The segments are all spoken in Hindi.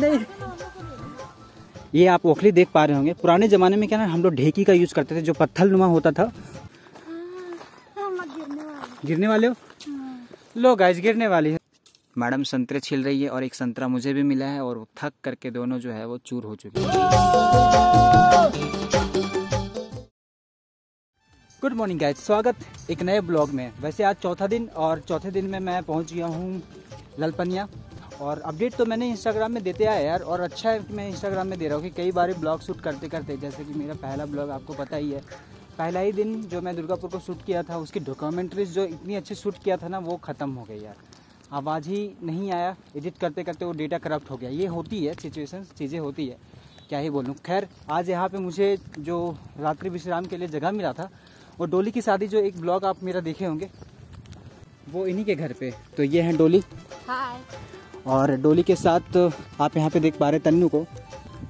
नहीं। ये आप ओखली देख पा रहे होंगे, पुराने जमाने में क्या ना हम लोग ढेकी का यूज करते थे, जो पत्थर नुमा होता था। गिरने वाले हो? लो गाइस, गिरने वाली है। मैडम संतरे छील रही है और एक संतरा मुझे भी मिला है और थक करके दोनों जो है वो चूर हो चुके हैं। गुड मॉर्निंग गाइस, स्वागत एक नए ब्लॉग में। वैसे आज चौथा दिन और चौथे दिन में मैं पहुंच गया हूं ललपनिया। और अपडेट तो मैंने इंस्टाग्राम में देते आया यार, और अच्छा है कि मैं इंस्टाग्राम में दे रहा हूँ कि कई बार ब्लॉग शूट करते करते, जैसे कि मेरा पहला ब्लॉग आपको पता ही है, पहला ही दिन जो मैं दुर्गापुर को शूट किया था उसकी डॉक्यूमेंट्रीज जो इतनी अच्छी शूट किया था ना वो ख़त्म हो गई यार। आवाज़ ही नहीं आया, एडिट करते करते वो डेटा करप्ट हो गया। ये होती है सिचुएशन, चीज़ें होती है, क्या ही बोलूँ। खैर आज यहाँ पे मुझे जो रात्रि विश्राम के लिए जगह मिला था, और डोली की शादी जो एक ब्लॉग आप मेरा देखे होंगे वो इन्हीं के घर पे। तो ये है डोली। हाय। और डोली के साथ आप यहाँ पे देख पा रहे तन्नू को,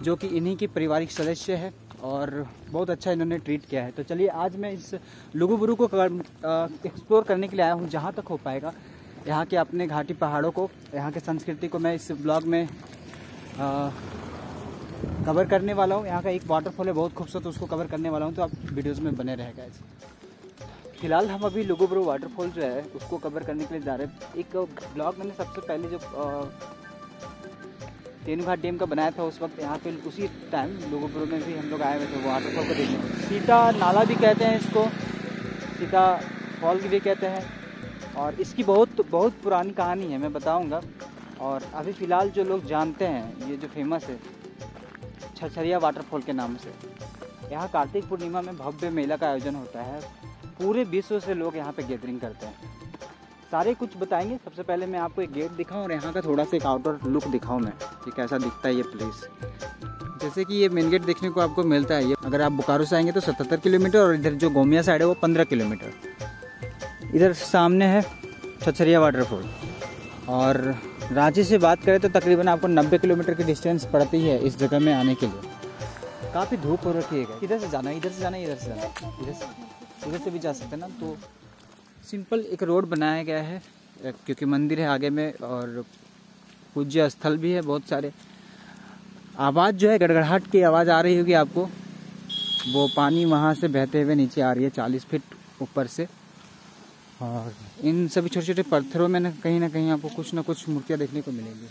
जो कि इन्हीं की पारिवारिक सदस्य है और बहुत अच्छा इन्होंने ट्रीट किया है। तो चलिए आज मैं इस लुगुबुरु को एक्सप्लोर करने के लिए आया हूँ, जहाँ तक हो पाएगा यहाँ के अपने घाटी पहाड़ों को, यहाँ के संस्कृति को मैं इस ब्लॉग में कवर करने वाला हूँ। यहाँ का एक वाटरफॉल है बहुत खूबसूरत, उसको कवर करने वाला हूँ, तो आप वीडियोस में बने रहेगा। फिलहाल हम अभी लुगुबुरु वाटरफॉल जो है उसको कवर करने के लिए जा रहे हैं। एक ब्लॉग मैंने सबसे पहले जो तेनुघाट डैम का बनाया था, उस वक्त यहाँ पे उसी टाइम लुगुबुरु में भी हम लोग आए हुए थे वाटरफॉल को देखने। सीता नाला भी कहते हैं इसको, सीता फॉल भी कहते हैं, और इसकी बहुत पुरानी कहानी है, मैं बताऊँगा। और अभी फ़िलहाल जो लोग जानते हैं, ये जो फेमस है छछरिया वाटरफॉल के नाम से, यहाँ कार्तिक पूर्णिमा में भव्य मेला का आयोजन होता है। पूरे विश्व से लोग यहाँ पे गैदरिंग करते हैं। सारे कुछ बताएंगे। सबसे पहले मैं आपको एक गेट दिखाऊं और यहाँ का थोड़ा सा एक आउटर लुक दिखाऊं मैं कि कैसा दिखता है ये प्लेस। जैसे कि ये मेन गेट देखने को आपको मिलता है। ये अगर आप बोकारो से आएंगे तो 77 किलोमीटर, और इधर जो गोमिया साइड है वो 15 किलोमीटर। इधर सामने है छछरिया वाटरफॉल। और रांची से बात करें तो तकरीबन आपको 90 किलोमीटर की डिस्टेंस पड़ती है इस जगह में आने के लिए। काफ़ी धूप हो रखी है। इधर से जाना, इधर से जाना, इधर से जाना, इधर से भी जा सकते हैं ना। तो सिंपल एक रोड बनाया गया है क्योंकि मंदिर है आगे में और पूज्य स्थल भी है बहुत सारे। आवाज़ जो है गड़गड़ाहट की आवाज़ आ रही होगी आपको, वो पानी वहाँ से बहते हुए नीचे आ रही है 40 फीट ऊपर से। और इन सभी छोटे छोटे पत्थरों में ना कहीं आपको कुछ ना कुछ मूर्तियाँ देखने को मिलेंगी।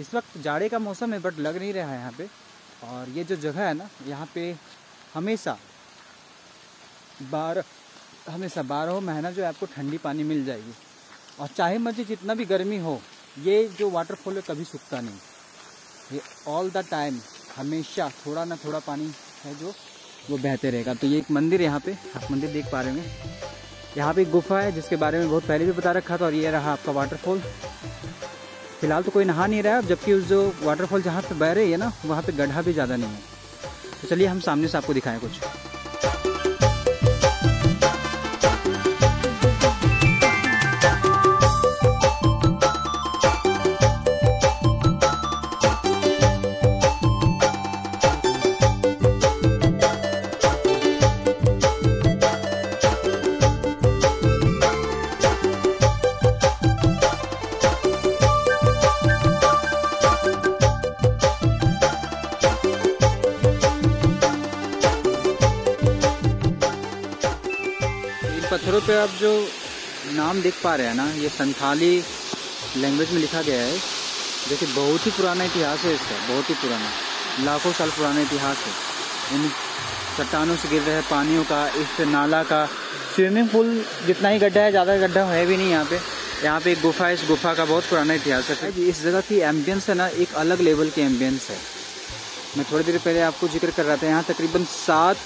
इस वक्त जाड़े का मौसम है बट लग नहीं रहा है यहाँ पे। और ये जो जगह है ना, यहाँ पे हमेशा 12 महीना जो है आपको ठंडी पानी मिल जाएगी। और चाहे मर्जी जितना भी गर्मी हो, ये जो वाटरफॉल है कभी सूखता नहीं। ये ऑल द टाइम हमेशा थोड़ा ना थोड़ा पानी है जो वो बहते रहेगा। तो ये एक मंदिर है, यहाँ पे आप मंदिर देख पा रहे होंगे। यहाँ पे एक गुफा है जिसके बारे में बहुत पहले भी बता रखा था। और ये रहा आपका वाटरफॉल। फिलहाल तो कोई नहा नहीं रहा है, जबकि उस जो वाटरफॉल जहाँ पे बह रही है ना, वहाँ पे गड्ढा भी ज़्यादा नहीं है। तो चलिए हम सामने से आपको दिखाएं कुछ। पत्थरों पे आप जो नाम देख पा रहे हैं ना, ये संथाली लैंग्वेज में लिखा गया है। देखिए बहुत ही पुराना इतिहास है इसका, बहुत ही पुराना, लाखों साल पुराना इतिहास है। इन चट्टानों से गिर रहे पानियों का, इस नाला का, स्विमिंग पूल जितना ही गड्ढा है, ज़्यादा गड्ढा है भी नहीं यहाँ पे। यहाँ पे एक गुफा है, इस गुफा का बहुत पुराना इतिहास है। इस जगह की एम्बियंस है ना, एक अलग लेवल की एम्बियंस है। मैं थोड़ी देर पहले आपको जिक्र कर रहा था, यहाँ तकरीबन 7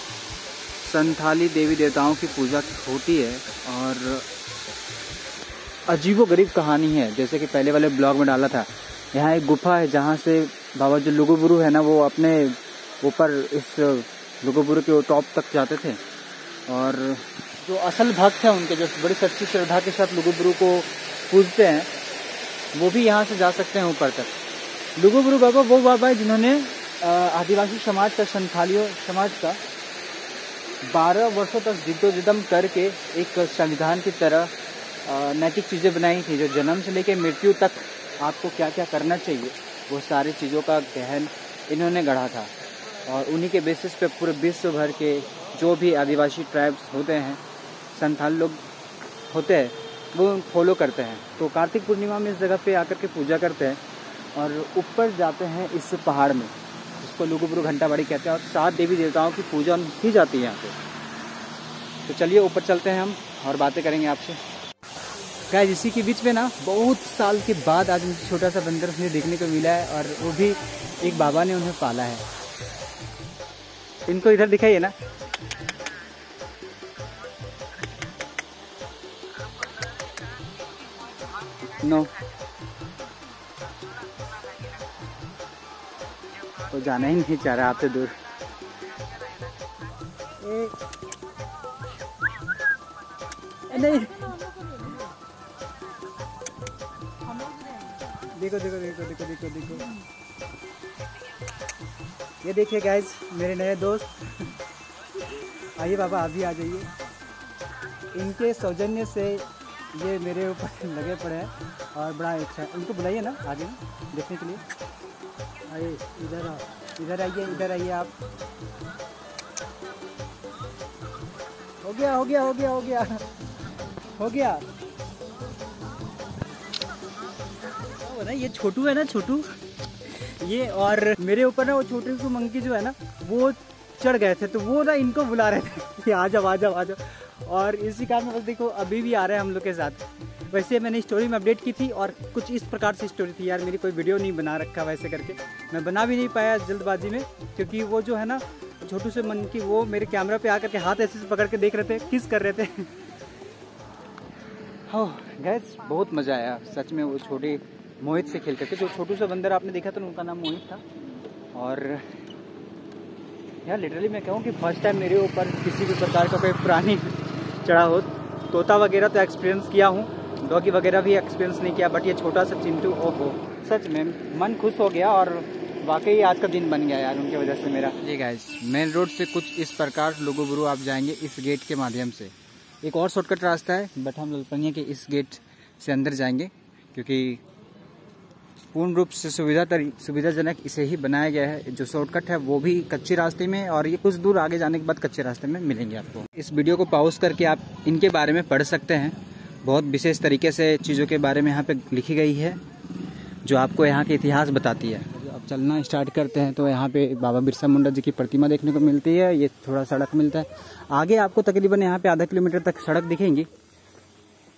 संथाली देवी देवताओं की पूजा होती है। और अजीबोगरीब कहानी है, जैसे कि पहले वाले ब्लॉग में डाला था। यहाँ एक गुफा है जहाँ से बाबा जो लुगुबुरु है ना, वो अपने ऊपर इस लुगुबुरु के टॉप तक जाते थे। और जो असल भक्त हैं उनके, जो बड़ी सच्ची श्रद्धा के साथ लुगुबुरु को पूजते हैं, वो भी यहाँ से जा सकते हैं ऊपर तक। लुगुबुरु बाबा वो बाबा है जिन्होंने आदिवासी समाज का, संथालियों समाज का 12 वर्षों तक जिद्दोजहद करके एक संविधान की तरह नैतिक चीज़ें बनाई थी, जो जन्म से लेकर मृत्यु तक आपको क्या क्या करना चाहिए, वो सारी चीज़ों का गहन इन्होंने गढ़ा था। और उन्हीं के बेसिस पे पूरे विश्व भर के जो भी आदिवासी ट्राइब्स होते हैं, संथाल लोग होते हैं, वो फॉलो करते हैं। तो कार्तिक पूर्णिमा में इस जगह पे आकर के पूजा करते हैं और ऊपर जाते हैं इस पहाड़ में, जिसको लुगुबुरु घंटाबाड़ी कहते हैं, और 7 देवी देवताओं की पूजा की जाती है यहाँ पे। तो चलिए ऊपर चलते हैं हम और बातें करेंगे आपसे। गाइस, इसी के बीच में ना बहुत साल के बाद आज मुझे छोटा सा बंदर मुझे देखने को मिला है, और वो भी एक बाबा ने उन्हें पाला है। इनको इधर दिखाइए ना। नो, वो जाना ही नहीं चाह रहा आपसे दूर। नहीं, देखो देखो देखो देखो देखो देखो, ये देखिए गाइस, मेरे नए दोस्त। आइए बाबा, आप भी आ जाइए। इनके सौजन्य से ये मेरे ऊपर लगे पड़े हैं और बड़ा अच्छा है। इनको बुलाइए ना आगे देखने के लिए। आइए इधर, इधर आइए, इधर आइए आप। हो गया हो गया हो गया हो गया हो गया। वो ना, ये छोटू है ना, छोटू ये, और मेरे ऊपर ना वो छोटे से मंकी जो है ना, वो चढ़ गए थे, तो वो ना इनको बुला रहे थे कि आ जाओ आ जाओ आ जाओ। और इसी कारण बस देखो अभी भी आ रहे हैं हम लोग के साथ। वैसे मैंने स्टोरी में अपडेट की थी और कुछ इस प्रकार से स्टोरी थी यार, मेरी कोई वीडियो नहीं बना रखा वैसे करके, मैं बना भी नहीं पाया जल्दबाजी में, क्योंकि वो जो है ना छोटू से मंकी, वो मेरे कैमरा पे आकर के हाथ ऐसे पकड़ के देख रहे थे, किस कर रहे थे। हो गैस, बहुत मज़ा आया सच में। वो छोटे मोहित से खेलते थे, जो छोटू सा बंदर आपने देखा था, उनका नाम मोहित था। और यार लिटरली मैं कहूँ कि फर्स्ट टाइम मेरे ऊपर किसी भी प्रकार का कोई प्राणी चढ़ा हो। तोता वगैरह तो एक्सपीरियंस किया हूँ, डॉगी वगैरह भी एक्सपीरियंस नहीं किया, बट ये छोटा सा चिंटू, ओहो सच में मन खुश हो गया। और वाकई आज का दिन बन गया यार उनके वजह से मेरा। जी गाइस, मेन रोड से कुछ इस प्रकार लुगुबुरु आप जाएंगे इस गेट के माध्यम से। एक और शॉर्टकट रास्ता है, बट हम ललपनिया के इस गेट से अंदर जाएंगे, क्योंकि पूर्ण रूप से सुविधाजनक इसे ही बनाया गया है। जो शॉर्टकट है वो भी कच्चे रास्ते में, और ये कुछ दूर आगे जाने के बाद कच्चे रास्ते में मिलेंगे आपको। इस वीडियो को पॉज करके आप इनके बारे में पढ़ सकते हैं। बहुत विशेष तरीके से चीज़ों के बारे में यहाँ पे लिखी गई है, जो आपको यहाँ के इतिहास बताती है। अब चलना स्टार्ट करते हैं तो यहाँ पे बाबा बिरसा मुंडा जी की प्रतिमा देखने को मिलती है। ये थोड़ा सड़क मिलता है आगे आपको, तकरीबन यहाँ पे आधा किलोमीटर तक सड़क दिखेंगी।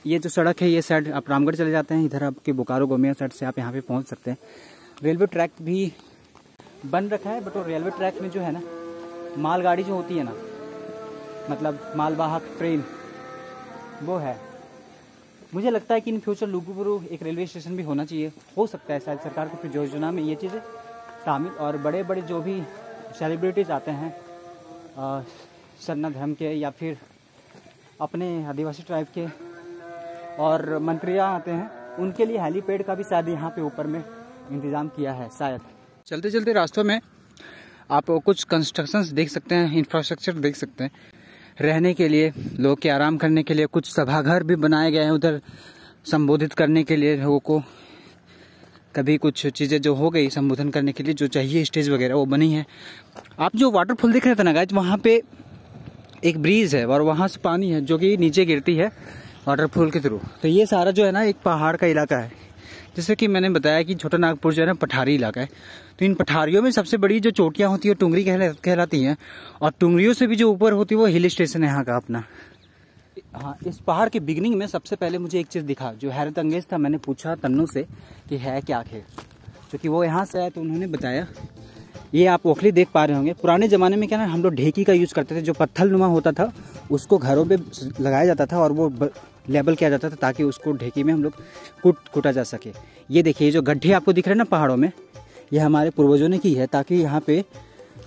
ये जो सड़क है, ये साइड आप रामगढ़ चले जाते हैं, इधर आपके बोकारो गोमिया साइड से आप यहाँ पे पहुँच सकते हैं। रेलवे ट्रैक भी बन रखा है, बट वो रेलवे ट्रैक में जो है ना, मालगाड़ी जो होती है ना, मतलब मालवाहक ट्रेन, वो है। मुझे लगता है कि इन फ्यूचर लुगुबुरु एक रेलवे स्टेशन भी होना चाहिए। हो सकता है शायद सरकार की योजना में ये चीज़ें शामिल, और बड़े बड़े जो भी सेलिब्रिटीज़ आते हैं सरना धर्म के या फिर अपने आदिवासी ट्राइब के, और मंत्रियाँ आते हैं, उनके लिए हेलीपैड का भी शायद यहाँ पे ऊपर में इंतज़ाम किया है शायद। चलते चलते रास्तों में आप कुछ कंस्ट्रक्शंस देख सकते हैं, इंफ्रास्ट्रक्चर देख सकते हैं। रहने के लिए, लोग के आराम करने के लिए कुछ सभाघर भी बनाए गए हैं उधर, संबोधित करने के लिए लोगों को। कभी कुछ चीज़ें जो हो गई संबोधन करने के लिए जो चाहिए, स्टेज वगैरह वो बनी है। आप जो वाटरफॉल देख रहे थे ना गाइस, वहाँ पे एक ब्रिज है और वहाँ से पानी है जो कि नीचे गिरती है वाटरफॉल के थ्रू। तो ये सारा जो है ना एक पहाड़ का इलाका है। जैसे कि मैंने बताया कि छोटा नागपुर जो है ना पठारी इलाका है, तो इन पठारियों में सबसे बड़ी जो चोटियाँ होती है टुंगरी कहलाती हैं, और टुंगरियों से भी जो ऊपर होती है वो हिल स्टेशन है यहाँ का अपना। हाँ, इस पहाड़ के बिगनिंग में सबसे पहले मुझे एक चीज़ दिखा जो हैरत अंगेज था। मैंने पूछा तन्नू से कि है क्या आखिर, क्योंकि वो यहाँ से आया, तो उन्होंने बताया, ये आप ओखली देख पा रहे होंगे। पुराने ज़माने में क्या ना, हम लोग ढेकी का यूज़ करते थे, जो पत्थर नुमा होता था उसको घरों पे लगाया जाता था और वो लेबल किया जाता था ताकि उसको ढेकी में हम लोग कूटा जा सके। ये देखिए, ये जो गड्ढे आपको दिख रहे हैं ना पहाड़ों में, ये हमारे पूर्वजों ने की है ताकि यहाँ पे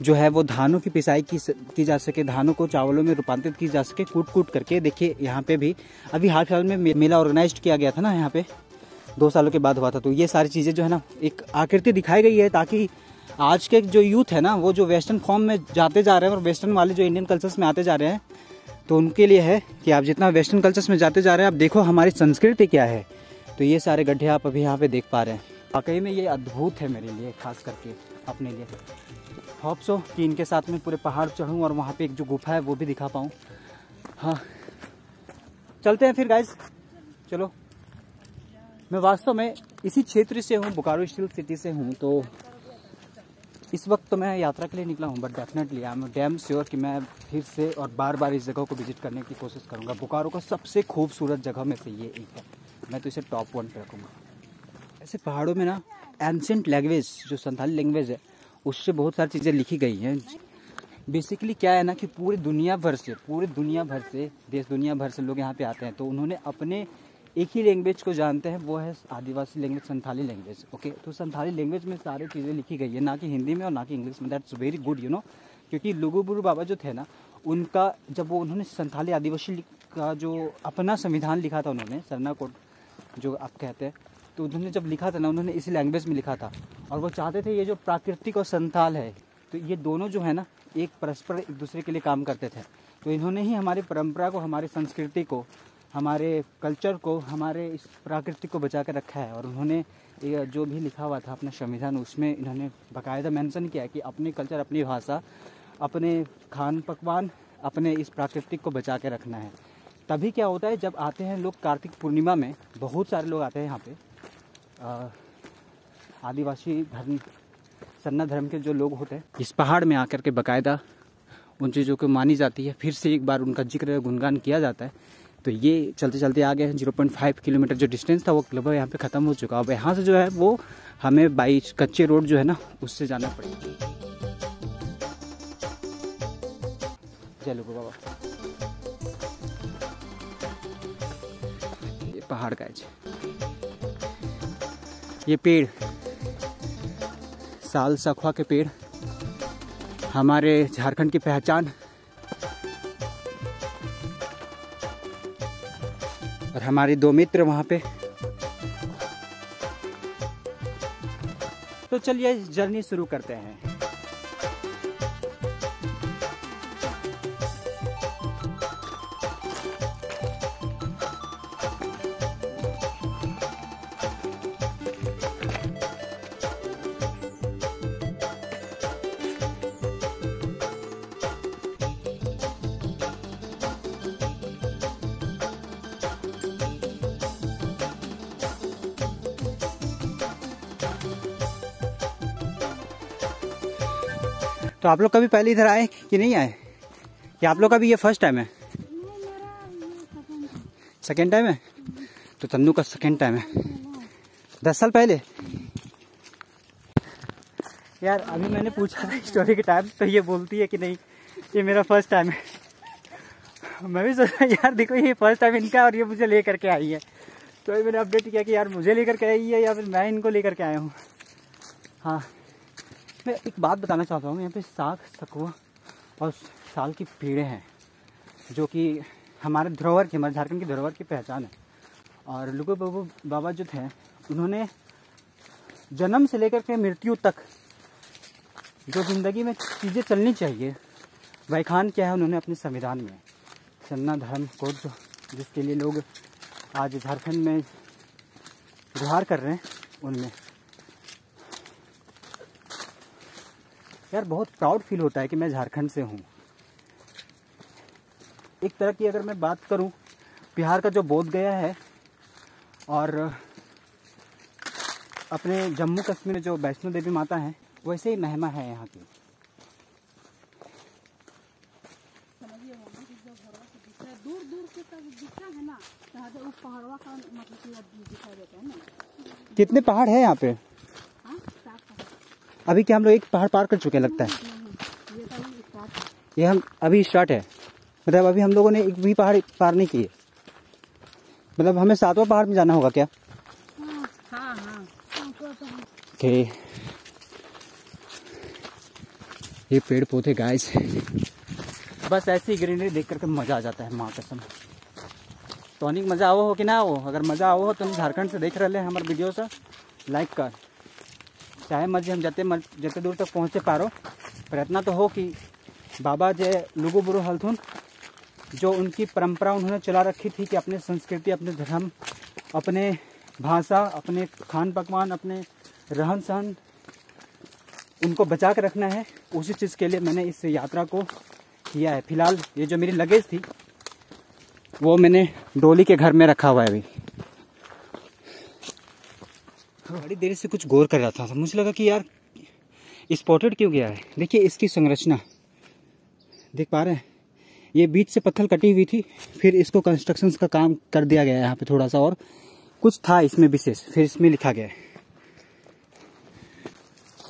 जो है वो धानों की पिसाई की जा सके, धानों को चावलों में रूपांतरित की जा सके कूट करके। देखिए यहाँ पे भी अभी हाल फिलहाल में मेला ऑर्गेनाइज किया गया था ना, यहाँ पे 2 सालों के बाद हुआ था। तो ये सारी चीज़ें जो है ना एक आकृति दिखाई गई है, ताकि आज के जो यूथ है ना, वो जो वेस्टर्न फॉर्म में जाते जा रहे हैं और वेस्टर्न वाले जो इंडियन कल्चर्स में आते जा रहे हैं, तो उनके लिए है कि आप जितना वेस्टर्न कल्चर्स में जाते जा रहे हैं, आप देखो हमारी संस्कृति क्या है। तो ये सारे गड्ढे आप अभी यहाँ पे देख पा रहे हैं। वाकई में ये अद्भुत है मेरे लिए, खास करके अपने लिए। होप सो कि इनके साथ में पूरे पहाड़ चढ़ूँ और वहाँ पे एक जो गुफा है वो भी दिखा पाऊँ। हाँ, चलते हैं फिर गाइस, चलो। मैं वास्तव में इसी क्षेत्र से हूँ, बोकारो स्टील सिटी से हूँ। तो इस वक्त तो मैं यात्रा के लिए निकला हूँ, but definitely I am damn sure कि मैं फिर से और बार बार इस जगह को विजिट करने की कोशिश करूँगा। बोकारो का सबसे खूबसूरत जगह में से ये एक है, मैं तो इसे टॉप 1 पे रखूँगा। ऐसे पहाड़ों में ना एंशिएंट लैंग्वेज जो संथाली लैंग्वेज है, उससे बहुत सारी चीज़ें लिखी गई हैं। बेसिकली क्या है ना कि पूरी दुनिया भर से देश दुनिया भर से लोग यहाँ पे आते हैं। तो उन्होंने अपने एक ही लैंग्वेज को जानते हैं, वो है आदिवासी लैंग्वेज, संथाली लैंग्वेज। ओके, तो संथाली लैंग्वेज में सारी चीज़ें लिखी गई है, ना कि हिंदी में और ना कि इंग्लिश में। That's very good, you know. क्योंकि लुगुबुरु बाबा जो थे ना, उनका जब वो उन्होंने संथाली आदिवासी का जो अपना संविधान लिखा था, उन्होंने सरना कोड जो आप कहते हैं, तो उन्होंने जब लिखा था ना, उन्होंने इसी लैंग्वेज में लिखा था। और वो चाहते थे ये जो प्राकृतिक और संथाल है, तो ये दोनों जो है ना, एक परस्पर एक दूसरे के लिए काम करते थे। तो इन्होंने ही हमारी परंपरा को, हमारी संस्कृति को, हमारे कल्चर को, हमारे इस प्राकृतिक को बचा के रखा है। और उन्होंने जो भी लिखा हुआ था अपना संविधान, उसमें इन्होंने बाकायदा मेंशन किया कि अपने कल्चर, अपनी भाषा, अपने खान पकवान, अपने इस प्राकृतिक को बचा के रखना है। तभी क्या होता है, जब आते हैं लोग कार्तिक पूर्णिमा में, बहुत सारे लोग आते हैं यहाँ पे, आदिवासी धर्म, सरना धर्म के जो लोग होते हैं, इस पहाड़ में आकर के बाकायदा उन चीज़ों को मानी जाती है। फिर से एक बार उनका जिक्र, गुणगान किया जाता है। तो ये चलते चलते आ गए हैं। 0.5 किलोमीटर जो डिस्टेंस था वो लगभग यहाँ पे ख़त्म हो चुका है। अब यहाँ से जो है वो हमें बाई कच्चे रोड जो है ना, उससे जाना पड़ेगा। जय लुगु बाबा। ये पहाड़ का है, ये पेड़ साल सखुआ के पेड़, हमारे झारखंड की पहचान। और हमारे 2 मित्र वहाँ पे। तो चलिए जर्नी शुरू करते हैं। तो आप लोग कभी पहले इधर आए कि नहीं आए, कि आप लोग का भी ये फर्स्ट टाइम है? सेकेंड टाइम है। तो तन्नू का सेकेंड टाइम है। 10 साल पहले यार, अभी मैंने पूछा था स्टोरी के टाइम, तो ये बोलती है कि नहीं ये मेरा फर्स्ट टाइम है। मैं भी सोचा यार देखो ये फर्स्ट टाइम इनका है और ये मुझे ले करके आई है। तो मैंने अपडेट किया कि यार मुझे लेकर के आई है या फिर मैं इनको लेकर के आया हूँ। हाँ, मैं एक बात बताना चाहता हूँ। यहाँ पे साग, सखुआ और साल की पेड़ें हैं, जो कि हमारे धरोहर की, हमारे झारखंड की धरोहर की पहचान है। और लुगु बाबा जो थे, उन्होंने जन्म से लेकर के मृत्यु तक जो ज़िंदगी में चीज़ें चलनी चाहिए, व्याख्यान किया है उन्होंने अपने संविधान में। सरना धर्म कोड जो, जिसके लिए लोग आज झारखंड में गुहार कर रहे हैं, उनमें यार बहुत प्राउड फील होता है कि मैं झारखंड से हूँ। एक तरह की अगर मैं बात करूँ, बिहार का जो बोध गया है और अपने जम्मू कश्मीर में जो वैष्णो देवी माता है, वैसे ही महिमा है यहाँ की। कितने पहाड़ है यहाँ पे? अभी क्या हम लोग एक पहाड़ पार कर चुके हैं लगता है। ये हम अभी स्टार्ट है, मतलब अभी हम लोगों ने एक भी पहाड़ पार नहीं किए। मतलब हमें 7वां पहाड़ में जाना होगा क्या? ओके, ये पेड़ पौधे गाइस, बस ऐसी ग्रीनरी देख करके मजा आ जाता है, माँ कसम। तो अनेक मजा आओ हो कि ना हो, अगर मजा आओ हो तो झारखंड से देख रहे हैं हमारे वीडियो से लाइक कर, चाहे मर्जी हम जते दूर तक पहुँचे पारो, पर इतना तो हो कि बाबा जे लुगुबुरु हलथुन जो उनकी परंपरा उन्होंने चला रखी थी कि अपने संस्कृति, अपने धर्म, अपने भाषा, अपने खान पकवान, अपने रहन सहन उनको बचा कर रखना है। उसी चीज़ के लिए मैंने इस यात्रा को किया है। फिलहाल ये जो मेरी लगेज थी वो मैंने डोली के घर में रखा हुआ है। अभी बड़ी देर से कुछ गौर कर रहा था, मुझे लगा कि यार स्पॉटेड क्यों गया है। देखिए इसकी संरचना देख पा रहे हैं, ये बीच से पत्थर कटी हुई थी, फिर इसको कंस्ट्रक्शन का काम कर दिया गया है यहाँ पे थोड़ा सा, और कुछ था इसमें विशेष, फिर इसमें लिखा गया है।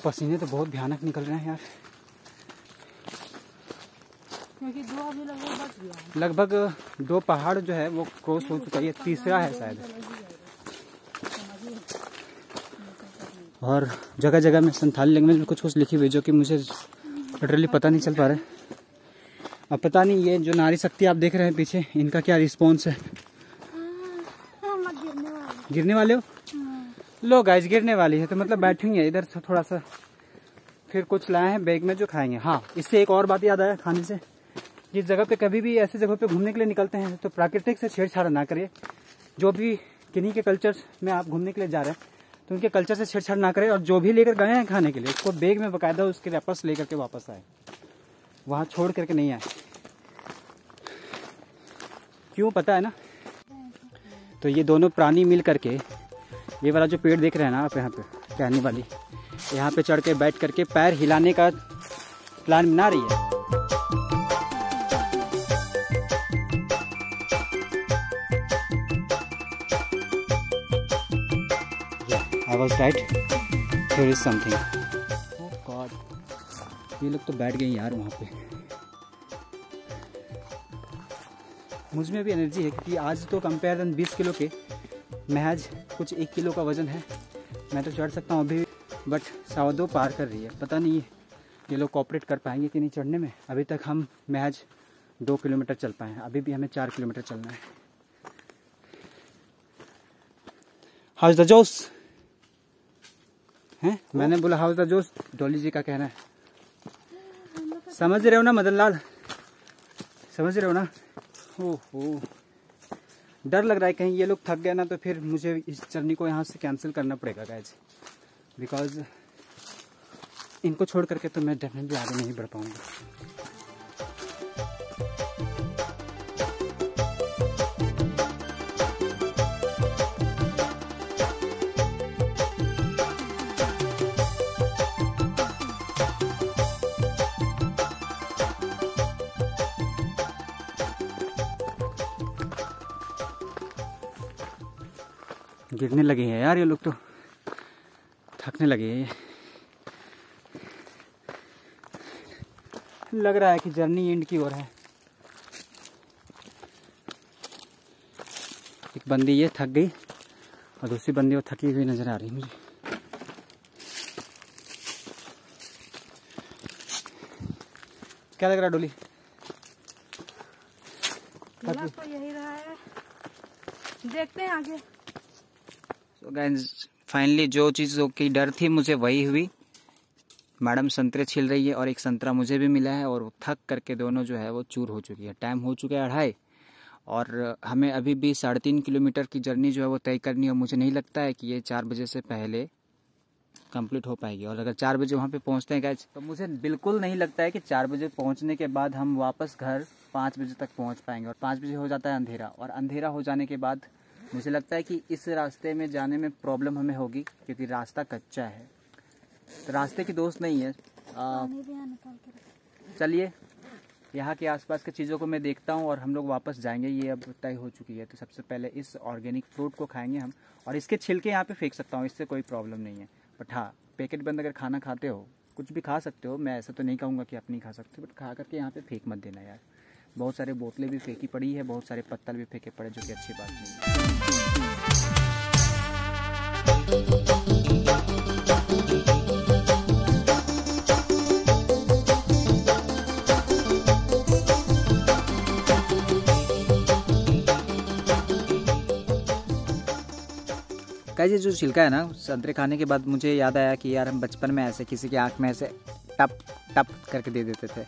पसीने तो बहुत भयानक निकल रहे हैं यार, क्योंकि लगभग 2 पहाड़ जो है वो क्रॉस हो चुका है, ये तीसरा है शायद। और जगह जगह में संथाली लैंग्वेज में कुछ कुछ लिखी हुई जो कि मुझे लिटरली पता नहीं चल पा रहा है। अब पता नहीं ये जो नारी शक्ति आप देख रहे हैं पीछे, इनका क्या रिस्पॉन्स है। गिरने वाले हो? लो गाइस, गिरने वाली है तो मतलब बैठेंगे इधर से थोड़ा सा, फिर कुछ लाए हैं बैग में जो खाएंगे। हाँ, इससे एक और बात याद आया खाने से, जिस जगह पे कभी भी ऐसी जगह पे घूमने के लिए निकलते हैं तो प्राकृतिक से छेड़छाड़ ना करिए। जो भी किन्हीं के कल्चर में आप घूमने के लिए जा रहे हैं तो उनके कल्चर से छेड़छाड़ ना करें, और जो भी लेकर गए हैं खाने के लिए उसको बैग में बाकायदा उसके रैपर्स लेकर के वापस आए, वहाँ छोड़ करके नहीं आए। क्यों पता है ना? तो ये दोनों प्राणी मिल करके ये वाला जो पेड़ देख रहे हैं ना आप यहाँ पे कहने वाली, यहाँ पे चढ़ के बैठ करके पैर हिलाने का प्लान बना रही है। I was right. Here is something. Oh God. ये लोग तो बैठ गए यार वहाँ पे। मुझ में भी एनर्जी है क्योंकि आज तो कंपेरिजन 20 किलो के महज कुछ 1 किलो का वजन है। मैं तो चढ़ सकता हूँ अभी, बट 2:15 पार कर रही है। पता नहीं ये लोग कोऑपरेट कर पाएंगे कि नहीं चढ़ने में। अभी तक हम महज 2 किलोमीटर चल पाए हैं, अभी भी हमें 4 किलोमीटर चलना है। हाउस द जोश हैं? मैंने बोला हाउस द जोश, डॉली जी का कहना है। समझ रहे हो ना मदन लाल, समझ रहे हो ना? ओहो, डर लग रहा है कहीं ये लोग थक गए ना तो फिर मुझे इस जर्नी को यहाँ से कैंसिल करना पड़ेगा गाइस, बिकॉज इनको छोड़ करके तो मैं डेफिनेटली आगे नहीं बढ़ पाऊंगा। गिरने लगे हैं यार ये लोग, तो थकने लगे हैं। लग रहा है कि जर्नी एंड की ओर है। एक बंदी ये थक गई और दूसरी बंदी वो थकी हुई नजर आ रही है मुझे। क्या लग रहा है डोली? तो यही रहा है, देखते हैं आगे। तो गाइस फाइनली जो चीज़ों की डर थी मुझे वही हुई। मैडम संतरे छील रही है और एक संतरा मुझे भी मिला है, और थक करके दोनों जो है वो चूर हो चुकी है। टाइम हो चुका है 2:30 और हमें अभी भी 3.5 किलोमीटर की जर्नी जो है वो तय करनी है। और मुझे नहीं लगता है कि ये 4 बजे से पहले कंप्लीट हो पाएगी। और अगर 4 बजे वहाँ पे पहुँचते हैं गाइस तो मुझे बिल्कुल नहीं लगता है कि 4 बजे पहुँचने के बाद हम वापस घर 5 बजे तक पहुँच पाएंगे। और 5 बजे हो जाता है अंधेरा, और अंधेरा हो जाने के बाद मुझे लगता है कि इस रास्ते में जाने में प्रॉब्लम हमें होगी क्योंकि रास्ता कच्चा है। तो रास्ते की दोस्त नहीं है। चलिए यहाँ के आसपास की चीज़ों को मैं देखता हूँ और हम लोग वापस जाएंगे। ये अब तय हो चुकी है। तो सबसे पहले इस ऑर्गेनिक फ्रूट को खाएंगे हम, और इसके छिलके यहाँ पे फेंक सकता हूँ, इससे कोई प्रॉब्लम नहीं है। बट हाँ, पैकेट बंद अगर खाना खाते हो, कुछ भी खा सकते हो, मैं ऐसा तो नहीं कहूँगा कि आप नहीं खा सकते, बट खा करके यहाँ पे फेंक मत देना यार। बहुत सारे बोतलें भी फेंकी पड़ी है, बहुत सारे पत्तल भी फेंके पड़े, जो कि अच्छी बात नहीं है। कैसे जो छिलका है ना संतरे खाने के बाद, मुझे याद आया कि यार हम बचपन में ऐसे किसी की आँख में ऐसे टप टप करके दे देते थे।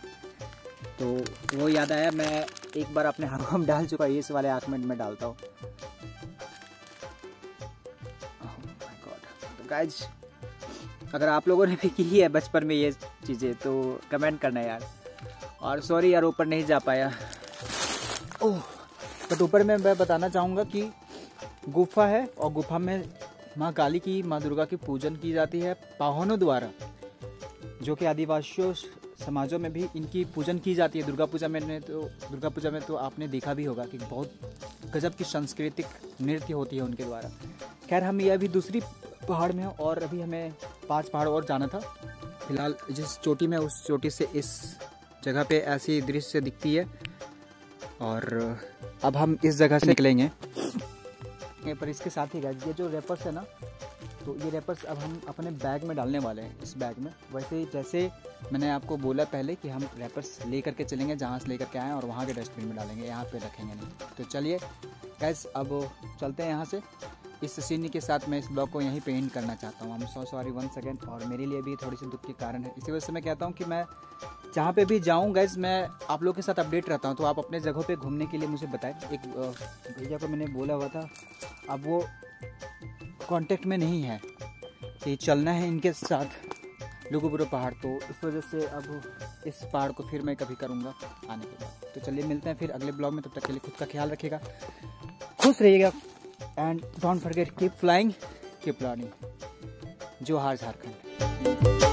तो वो याद आया। मैं एक बार अपने आँखों में डाल चुका है, इस वाले आँख में मैं डालता हूँ। तो गाइज अगर आप लोगों ने भी की है बचपन में ये चीज़ें तो कमेंट करना यार। और सॉरी यार ऊपर नहीं जा पाया। ओह बट ऊपर में मैं बताना चाहूँगा कि गुफा है और गुफा में माँ काली की, माँ दुर्गा की पूजन की जाती है पाहुनों द्वारा, जो कि आदिवासियों समाजों में भी इनकी पूजन की जाती है। दुर्गा पूजा में तो आपने देखा भी होगा कि बहुत गजब की सांस्कृतिक नृत्य होती है उनके द्वारा। खैर हम ये अभी दूसरी पहाड़ में हैं और अभी हमें 5 पहाड़ और जाना था। फिलहाल जिस चोटी में, उस चोटी से इस जगह पे ऐसी दृश्य दिखती है और अब हम इस जगह से निकलेंगे। पर इसके साथ ही गाइस ये जो रैपर्स है ना, तो ये रैपर्स अब हम अपने बैग में डालने वाले हैं, इस बैग में। वैसे जैसे मैंने आपको बोला पहले कि हम रैपर्स ले करके चलेंगे, जहाँ से लेकर के आए और वहाँ के डस्टबिन में डालेंगे, यहाँ पे रखेंगे नहीं। तो चलिए गाइस अब चलते हैं यहाँ से। इस सीन के साथ मैं इस ब्लॉग को यहीं पे एंड करना चाहता हूँ। I am so sorry once again. और मेरे लिए भी थोड़ी सी दुख के कारण है, इसी वजह से मैं कहता हूँ कि मैं जहाँ पे भी जाऊँ गाइस मैं आप लोगों के साथ अपडेट रहता हूँ। तो आप अपने जगहों पे घूमने के लिए मुझे बताएं। एक भैया को मैंने बोला हुआ था, अब वो कांटेक्ट में नहीं है कि चलना है इनके साथ लुगुबुरु पहाड़, तो इस वजह से अब इस पहाड़ को फिर मैं कभी करूँगा आने के बाद। तो चलिए मिलते हैं फिर अगले ब्लॉग में, तब तक के लिए खुद का ख्याल रखिएगा, खुश रहिएगा and don't forget keep flying keep learning. जोहार झारखंड।